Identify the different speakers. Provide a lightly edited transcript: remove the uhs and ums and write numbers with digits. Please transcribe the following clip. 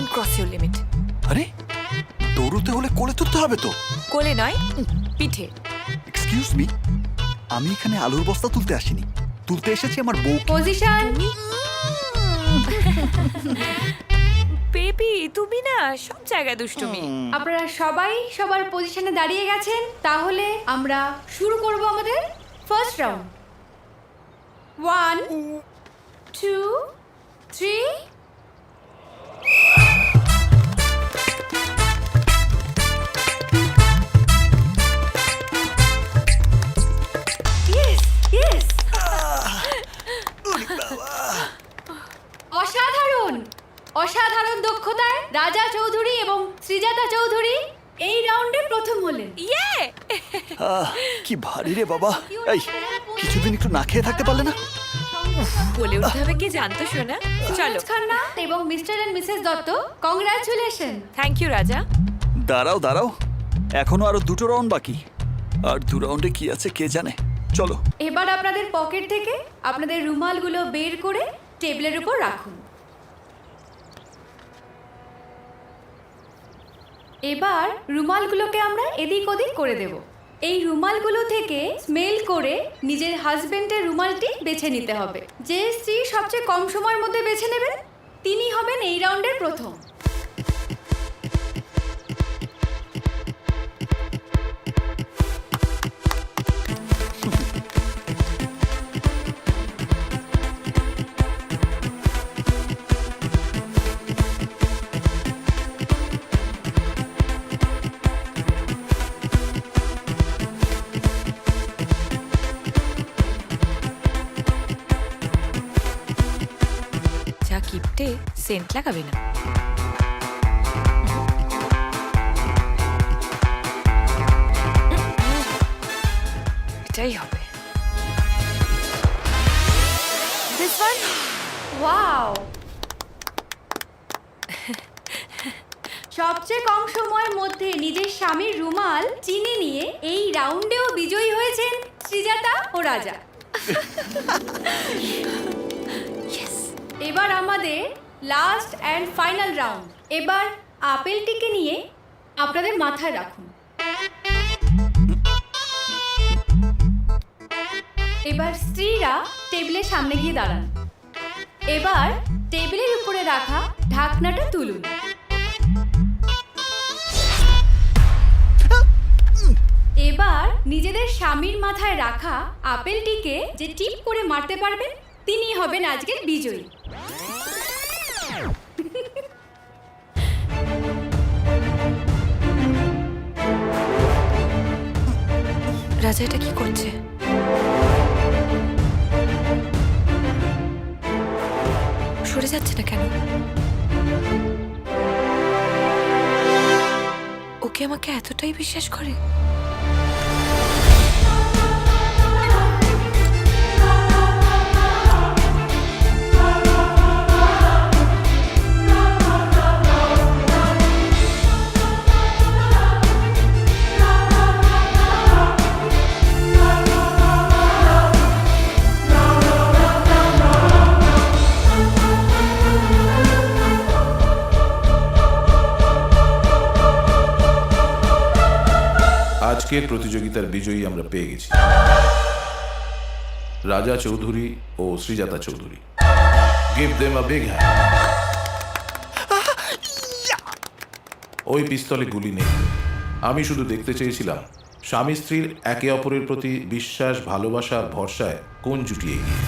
Speaker 1: Don't cross your limit.
Speaker 2: আরে দৌড়তে হলে কোলে তুলতে হবে তো।
Speaker 1: কোলে নয়, পিঠে।
Speaker 2: এক্সকিউজ মি, আমি এখানে আলুর বস্তা তুলতে আসিনি, তুলতে এসেছি আমার বউ।
Speaker 3: পজিশন।
Speaker 1: বেবি তুমি না সব জায়গায় দুষ্টুমি।
Speaker 3: আপনারা সবাই সবার পজিশনে দাঁড়িয়ে গেছেন, তাহলে আমরা শুরু করব আমাদের ফার্স্ট রাউন্ড। 1 2 3 yes yes. অসাধারণ অসাধারণ দক্ষতায় রাজা চৌধুরী এবং শ্রীজাতা চৌধুরী এই রাউন্ডে প্রথম হলেন।
Speaker 1: ইয়ে!
Speaker 2: কি ভারী রে বাবা। এই কিছুদিন একটু না খেয়ে থাকতে পারলে না?
Speaker 1: বলে উঠতে হবে কি জানতো শোনা। চলো।
Speaker 3: খান্না এবং Mr and Mrs Dutta, congratulation.
Speaker 1: Thank you Raja.
Speaker 2: দাঁড়াও দাঁড়াও, এখনো আরো 2টো রাউন্ড বাকি, আর 2 রাউন্ডে কি আছে কে জানে। চলো।
Speaker 3: এবার আপনাদের পকেট থেকে আপনাদের রুমালগুলো বের করে টেবিলের উপর রাখুন। এবার রুমালগুলোকে আমরা এদিক ওদিক করে দেব। এই রুমালগুলো থেকে স্মেল করে নিজের হাজবেন্ডের রুমালটি বেছে নিতে হবে। যে স্ত্রী সবচেয়ে কম সময়ের মধ্যে বেছে নেবেন তিনি হবেন এই রাউন্ডের প্রথম।
Speaker 1: যা কিপটে, সেন্ট লাগাবে না। এটাই হবে।
Speaker 3: This one? Wow! সবচেয়ে কম সময়ের মধ্যে নিজের স্বামীর রুমাল চিনে নিয়ে এই রাউন্ডেও বিজয়ী হয়েছেন শ্রীজাতা ও রাজা। এবার আমাদের লাস্ট অ্যান্ড ফাইনাল রাউন্ড। এবার আপেলটিকে নিয়ে আপনাদের মাথায় রাখুন। এবার স্ত্রীরা টেবিলের সামনে গিয়ে দাঁড়ান। এবার টেবিলের উপরে রাখা ঢাকনাটা তুলুন। এবার নিজেদের স্বামীর মাথায় রাখা আপেলটিকে যে টিপ করে মারতে পারবেন তিনি হবেন আজকের বিজয়ী।
Speaker 1: রাজা এটা কি করছে? সরে যাচ্ছে না কেন? ওকে আমাকে এতটাই বিশ্বাস করে?
Speaker 4: আজকের প্রতিযোগিতার বিজয়ী আমরা পেয়ে গেছি রাজা চৌধুরী ও Srijata Chowdhury. Give them a big hand. ওই পিস্তলে গুলি নেই। আমি শুধু দেখতে চেয়েছিলাম স্বামী স্ত্রীর একে অপরের প্রতি বিশ্বাস, ভালোবাসা, ভরসায় কোন জুটি এগিয়ে।